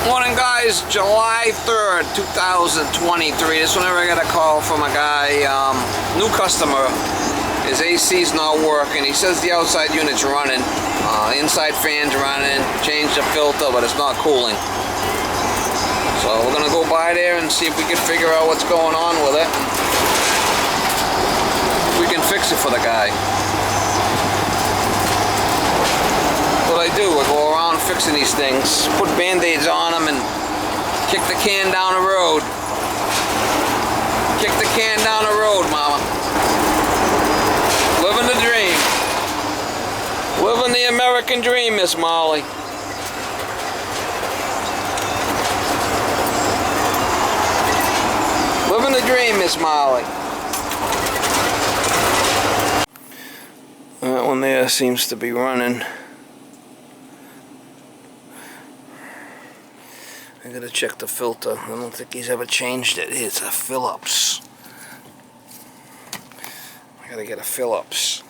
Morning guys, July 3rd, 2023. This whenever I got a call from a guy, new customer. His AC's not working. He says the outside unit's running. Inside fan's running. Changed the filter, but it's not cooling. So we're gonna go by there and see if we can figure out what's going on with it. We can fix it for the guy. What I do, I go around fixing these things, put band-aids on them and kick the can down the road. Kick the can down the road, mama. Living the dream. Living the American dream, Miss Molly. Living the dream, Miss Molly. That one there seems to be running. I gotta check the filter. I don't think he's ever changed it. It's a Phillips. I gotta get a Phillips.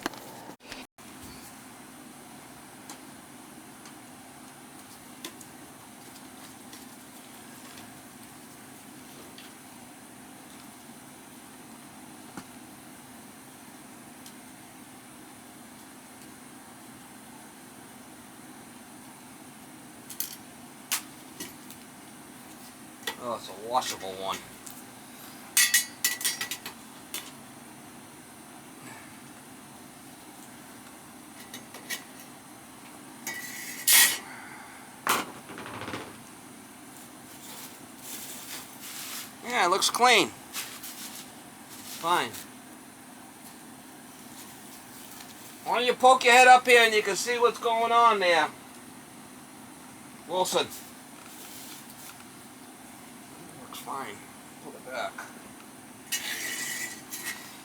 Oh, it's a washable one. Yeah, it looks clean. Fine. Why don't you poke your head up here and you can see what's going on there. Wilson. Fine. Put it back.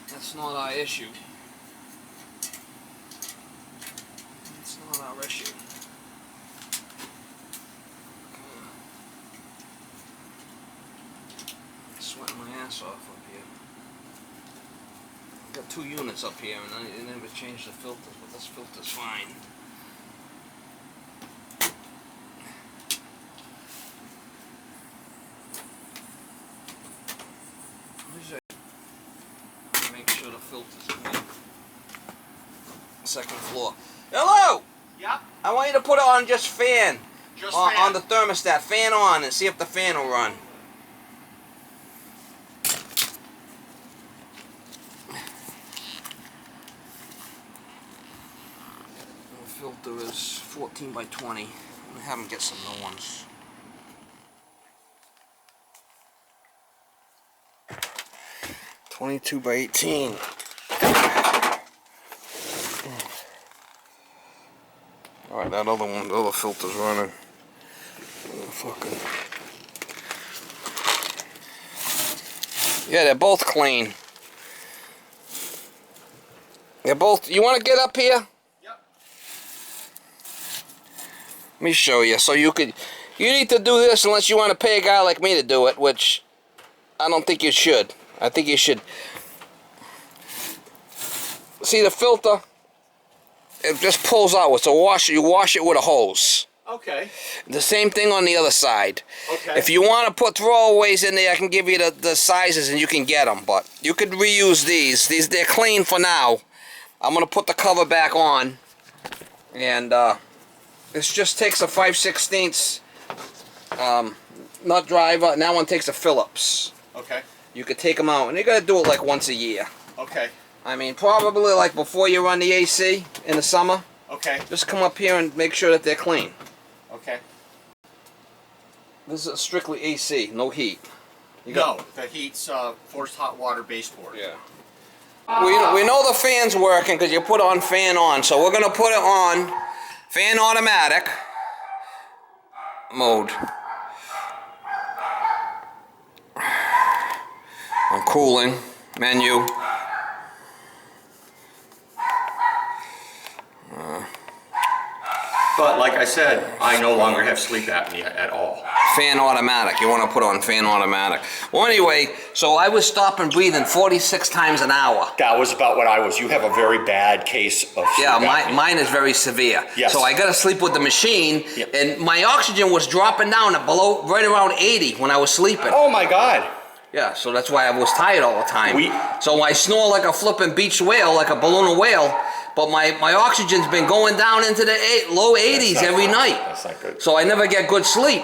That's not our issue. It's not our issue. I'm sweating my ass off up here. I've got 2 units up here and I never changed the filters, but this filter's fine. Make sure the filter's clean. Second floor. Hello! Yeah? I want you to put it on just fan. Just fan. fan. On the thermostat. Fan on and see if the fan will run. The filter is 14 by 20. We'll have them get some new ones. $22 by 18. Alright, that other one, the other filter's running. Fucking. Yeah, they're both clean. They're both. You want to get up here? Yep. Let me show you. So you could. You need to do this unless you want to pay a guy like me to do it, which I don't think you should. I think you should see the filter. It just pulls out. It's a washer. You wash it with a hose. Okay. The same thing on the other side. Okay. If you want to put throwaways in there, I can give you the sizes and you can get them. But you could reuse these. They're clean for now. I'm gonna put the cover back on, and this just takes a 5/16 nut driver, and that one takes a Phillips. Okay. You could take them out, and you gotta do it like once a year. Okay. I mean, probably like before you run the AC in the summer. Okay. Just come up here and make sure that they're clean. Okay. This is strictly AC, no heat. No, the heat's forced hot water baseboard. Yeah. We know the fan's working because you put on fan on, so we're gonna put it on fan automatic mode. On cooling menu. But like I said, I no longer have sleep apnea at all. Fan automatic. You want to put on fan automatic. Well, anyway, so I was stopping breathing 46 times an hour. That was about what I was. You have a very bad case of sleep apnea. Mine is very severe. Yes. So I got to sleep with the machine, Yep. and my oxygen was dropping down at below, right around 80 when I was sleeping. Oh my God. Yeah, so that's why I was tired all the time. So I snore like a flipping beach whale, like a balloon whale, but my oxygen's been going down into the low 80s every night. That's not good. So I never get good sleep.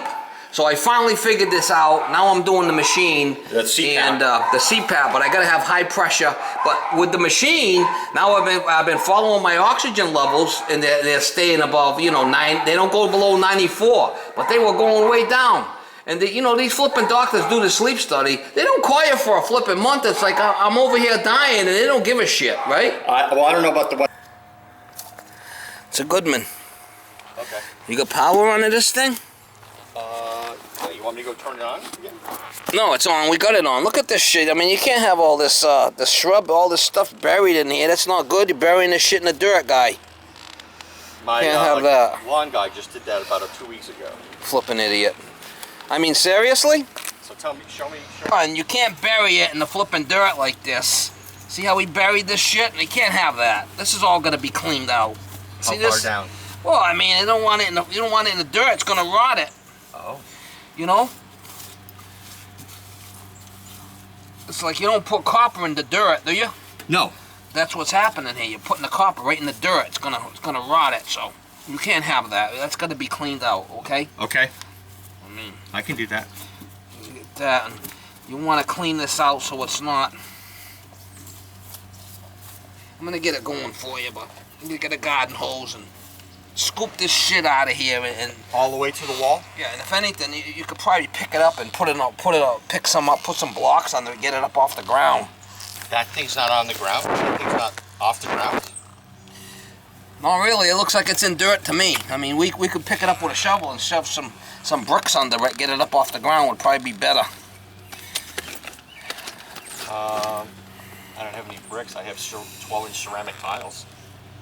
So I finally figured this out. Now I'm doing the machine and the CPAP, but I gotta have high pressure. But with the machine, now I've been following my oxygen levels, and they're staying above, you know, 9. They don't go below 94, but they were going way down. And you know, these flipping doctors do the sleep study. They don't call you for a flipping month. It's like I'm over here dying, and they don't give a shit, right? Well, I don't know about the one. It's a Goodman. Okay. You got power under this thing? Yeah, you want me to go turn it on? Yeah. No, it's on. We got it on. Look at this shit. I mean, you can't have all this, the shrub, all this stuff buried in here. That's not good. You're burying this shit in the dirt, guy. My Can't have that. lawn guy just did that about 2 weeks ago. Flipping idiot. I mean, seriously? So tell me, show me. And you can't bury it in the flipping dirt like this. See how we buried this shit? And you can't have that. This is all gonna be cleaned out. See How this? far down? Well, I mean, you don't want it in the dirt. It's gonna rot it. Oh. You know? It's like you don't put copper in the dirt, do you? No. That's what's happening here. You're putting the copper right in the dirt. It's gonna rot it. So you can't have that. That's gonna be cleaned out. Okay? Okay. I mean, I can do that. you get that, and you want to clean this out so it's not. I'm gonna get it going for you, but I'm gonna get a garden hose and scoop this shit out of here and All the way to the wall? yeah. And if anything, you could probably pick it up and pick some up, put some blocks on there, get it up off the ground. That thing's not on the ground? That thing's not off the ground? Not really. It looks like it's in dirt to me. I mean, we could pick it up with a shovel and shove some bricks under it, get it up off the ground would probably be better. I don't have any bricks. I have 12-inch ceramic tiles.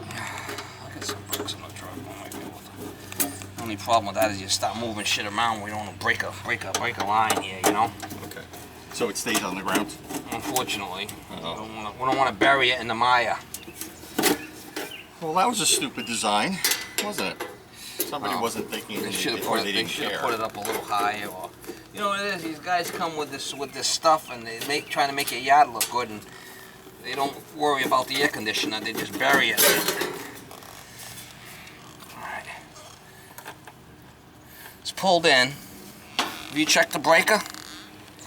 I got some bricks in the truck. I might be able to. The only problem with that is you start moving shit around. We don't want to break a line here, you know. Okay. So it stays on the ground? Unfortunately, we don't want to bury it in the mire. Well, that was a stupid design, wasn't it? Somebody wasn't thinking They should have before put they didn't care. put it up a little higher, or you know what it is. These guys come with this stuff, and they trying to make your yard look good, and they don't worry about the air conditioner. They just bury it. All right, it's pulled in. Have you checked the breaker?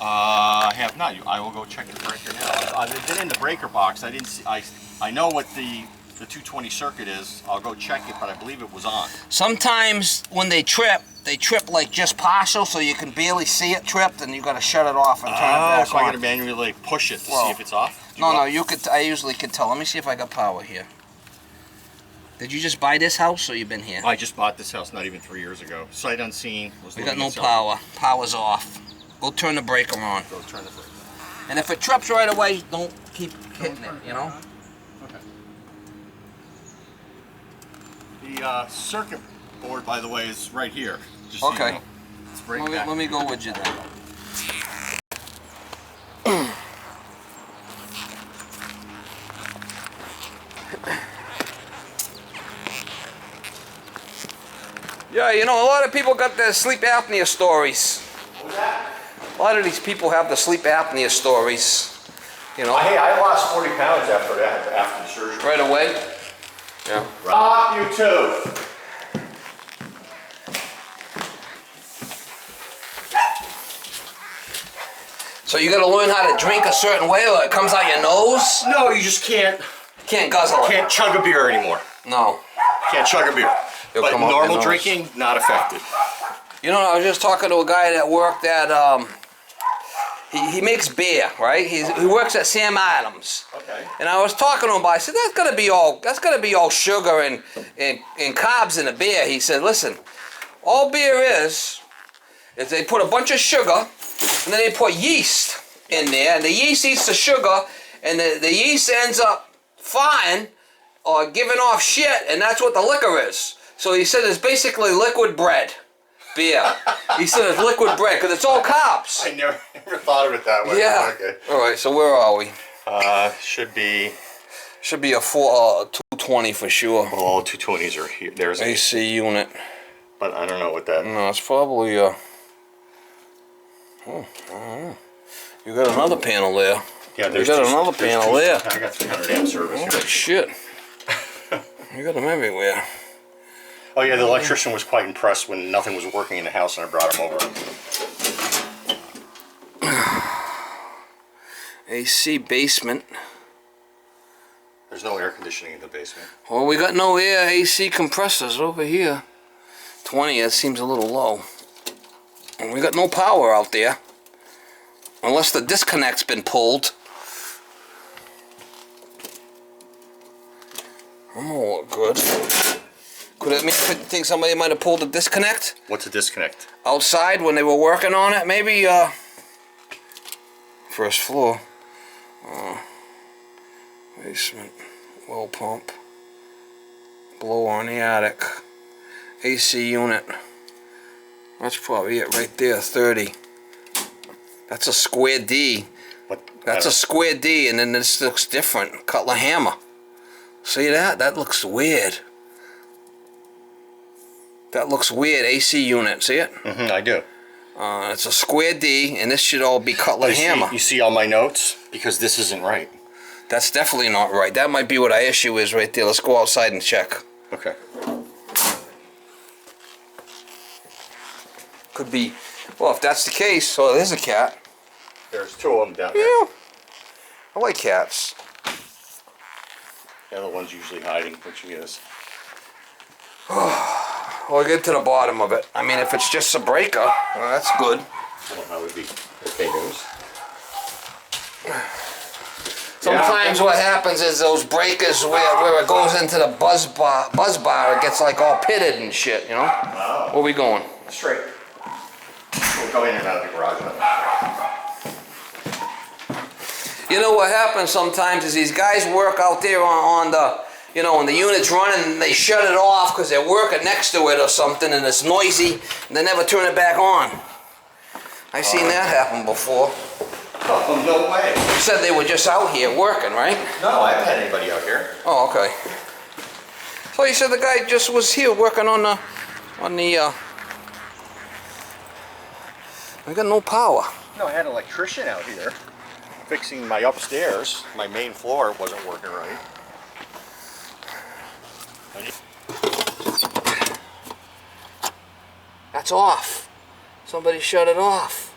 I have not. I will go check the breaker now. I've been in the breaker box. I didn't see. I know what the 220 circuit is. I'll go check it, but I believe it was on. Sometimes when they trip like just partial, so you can barely see it tripped, and you got to shut it off and turn it back so I on. got to manually push it to see if it's off? No, you could. I usually could tell. Let me see if I got power here. Did you just buy this house, or you been here? I just bought this house not even 3 years ago. Sight unseen. We got no power. Power's off. Go turn the breaker on. Go turn the breaker. And if it trips right away, don't keep hitting it, you know? Okay. The circuit board, by the way, is right here. Just so you Okay. know. It's right back. Let me go with you then. Yeah, you know, a lot of people got their sleep apnea stories. What's that? A lot of these people have the sleep apnea stories. You know, Hey, I lost 40 pounds after the surgery. right away. Yeah. Stop, you two. So you got to learn how to drink a certain way, or it comes out your nose. No, you just can't Can't guzzle it. chug a beer anymore. No. Can't chug a beer. It'll But come out your normal nose. drinking, not affected. You know, I was just talking to a guy that worked at, he makes beer, right? He works at Sam Adams. Okay. And I was talking to him, but I said, that's gonna be all sugar and carbs in a beer. He said, listen, all beer is they put a bunch of sugar, and then they put yeast in there, and the yeast eats the sugar, and the yeast ends up fine or giving off shit, and that's what the liquor is. So he said it's basically liquid bread. Beer. He said it's liquid bread because it's all carbs. I never thought of it that way. Yeah. Okay. All right. So where are we? Should be. Should be a 220 for sure. All 220s are here. There's an AC unit. But I don't know what that. No, it's probably I don't know. You got another panel there. Yeah, there's you got another panel there. I got 300 amp service Holy here. shit. You got them everywhere. Oh yeah, the electrician was quite impressed when nothing was working in the house and I brought him over. AC basement. There's no air conditioning in the basement. Well, we got no air AC compressors over here. 20, that seems a little low. And we got no power out there. Unless the disconnect's been pulled. Oh, good. Could it make you think somebody might have pulled the disconnect? What's a disconnect? Outside when they were working on it, maybe, first floor. Basement. Well pump. Blower in the attic. AC unit. That's probably it right there, 30. That's a square D. What? That's a square D, and then this looks different. Cutler hammer. See that? That looks weird. That looks weird. AC unit. See it? Mm-hmm, I do. It's a square D, and this should all be Cutler hammer. You see all my notes? Because this isn't right. That's definitely not right. That might be what our issue is right there. Let's go outside and check. Okay. Could be. Well, if that's the case, so there's a cat. There's two of them down here. Yeah. I like cats. The other one's usually hiding, which he is. We'll get to the bottom of it. I mean, if it's just a breaker, well, that's good. Well, that would be okay news. Sometimes what happens is those breakers where it goes into the buzz bar, it gets like all pitted and shit, you know? Oh. Where we going? Straight. We'll go in and out of the garage. You know what happens sometimes is these guys work out there on the, you know, when the unit's running, and they shut it off because they're working next to it or something and it's noisy, and they never turn it back on. I've seen that happen before. Oh, no way. You said they were just out here working, right? No, I haven't had anybody out here. Oh, okay. So you said the guy just was here working on the, we got no power. No, I had an electrician out here fixing my upstairs. My main floor wasn't working right. That's off. Somebody shut it off.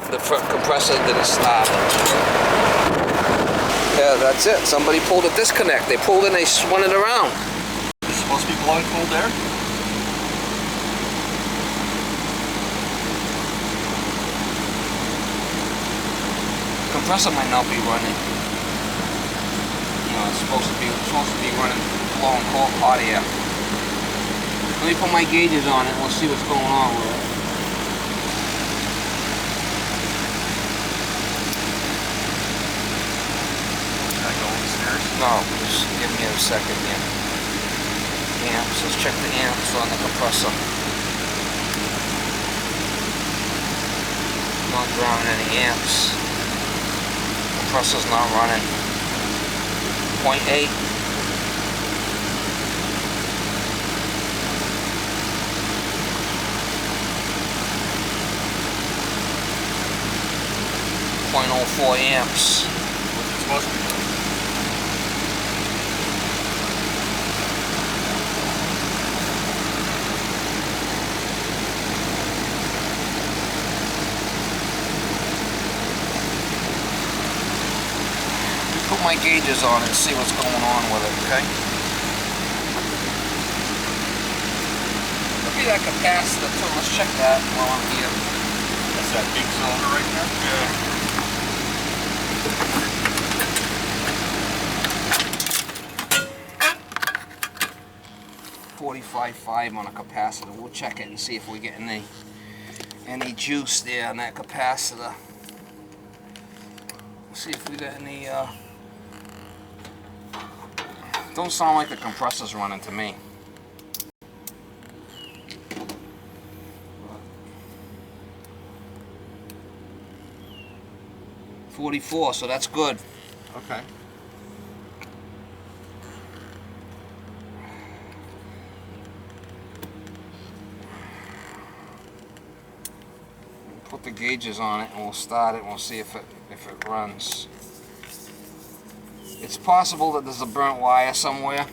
The compressor didn't stop. Yeah, that's it. Somebody pulled a disconnect. They pulled and they spun it around. Is it supposed to be blowing cold air? Compressor might not be running. No, it's supposed to be running blowing cold hot air. Let me put my gauges on it. We'll see what's going on with it. Can I go upstairs? No, just give me a second here. Amps. Let's check the amps on the compressor. Not drawing any amps. Compressor's not running. 0.8. .04 amps. What's it supposed to be doing? Put my gauges on and see what's going on with it, okay? Look at that capacitor too. Let's check that while I'm here. That's that big cylinder right there? Yeah. 45.5 on a capacitor. We'll check it and see if we get any juice there on that capacitor. Let's see if we got any, don't sound like the compressor's running to me. .44, so that's good. Okay. Put the gauges on it and we'll start it and we'll see if it runs. It's possible that there's a burnt wire somewhere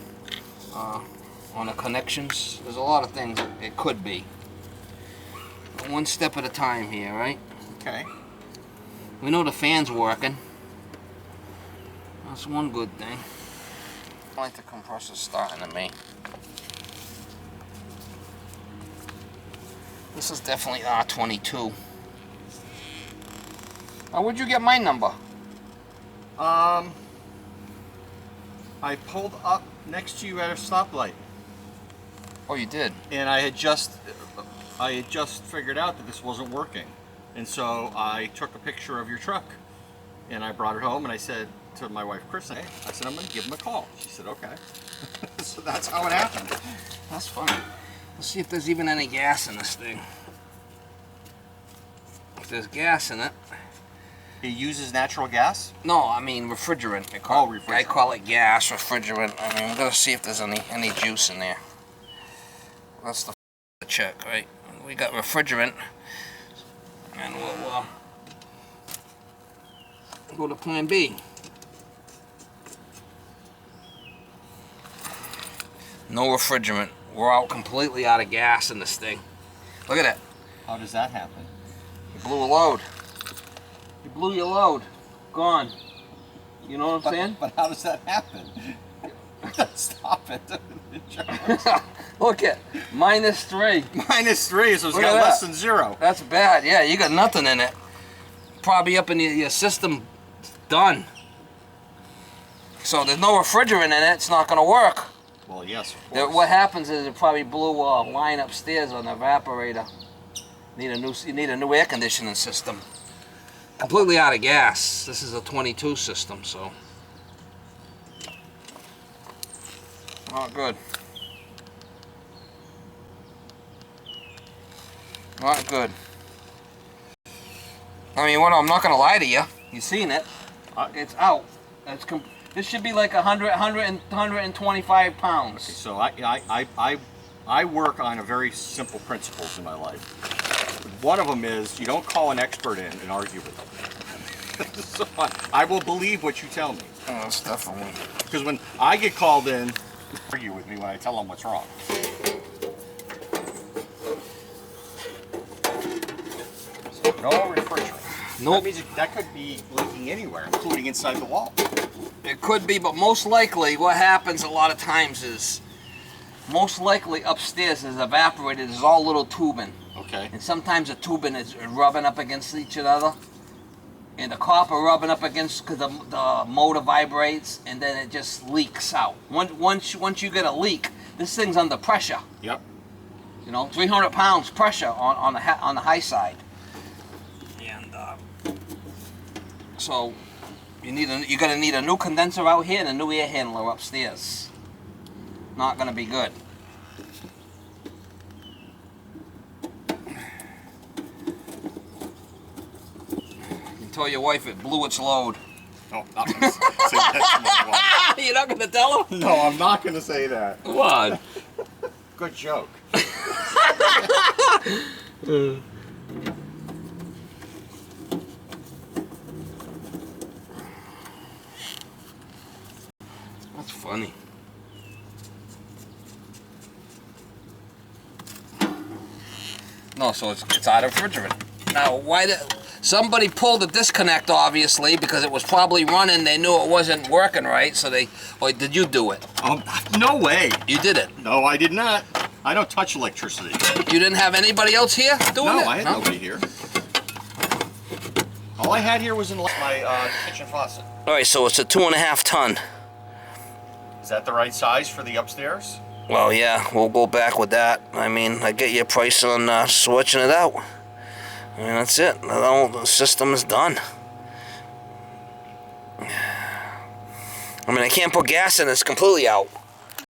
on the connections. There's a lot of things it could be. But one step at a time here, right? Okay. We know the fan's working. That's one good thing. I like the compressor starting to me. This is definitely R22. Where'd you get my number? I pulled up next to you at a stoplight. Oh, you did? And I had just figured out that this wasn't working. And so I took a picture of your truck and I brought it home and I said to my wife, Kristen, I said, I'm going to give him a call. She said, okay. So that's how it happened. That's funny. Let's see if there's even any gas in this thing. If there's gas in it. It uses natural gas? No, I mean refrigerant. Refrigerant. I call it gas, refrigerant. I mean, we're going to see if there's any juice in there. That's the check, right? We got refrigerant. And we'll go to plan B. No refrigerant. We're out completely out of gas in this thing. Look at it. How does that happen? You blew a load. You blew your load. Gone. You know what I'm saying? But how does that happen? Stop it. Look at -3. -3, so it's got less than 0. That's bad. Yeah, you got nothing in it. Probably up in your system. Done. So there's no refrigerant in it. It's not going to work. Well, yes, of course. What happens is it probably blew a line upstairs on the evaporator. You need a new air conditioning system. Completely out of gas. This is a 22 system, so. Not good. Not good. I mean, I'm not going to lie to you. You've seen it. It's out. This should be like 125 pounds. Okay, so I work on a very simple principles in my life. One of them is you don't call an expert in and argue with them. So I will believe what you tell me. Oh, that's definitely. Because when I get called in, argue with me when I tell them what's wrong. So no refrigerant. Nope. That means that could be leaking anywhere, including inside the wall. It could be, but most likely what happens a lot of times is, most likely upstairs is evaporated. There's all little tubing. Okay. And sometimes the tubing is rubbing up against each other. And the copper rubbing up against, because the motor vibrates, and then it just leaks out. Once you get a leak, this thing's under pressure. Yep. You know, 300 pounds pressure on the high side. And so you're gonna need a new condenser out here and a new air handler upstairs. Not gonna be good. Tell your wife it blew its load. No, I'm not going to say that to my wife. You're not going to tell her? No, I'm not going to say that. What? Good joke. That's funny. No, so it's out of refrigerant. Now, why did... Somebody pulled the disconnect, obviously, because it was probably running. They knew it wasn't working right, so they... Or did you do it? No way. You did it? No, I did not. I don't touch electricity. You didn't have anybody else here doing it? No, I had nobody here. All I had here was in my kitchen faucet. All right, so it's a 2.5 ton. Is that the right size for the upstairs? Well, yeah, we'll go back with that. I mean, I get you a price on switching it out. I mean, that's it. The system is done. I mean, I can't put gas in, it's completely out.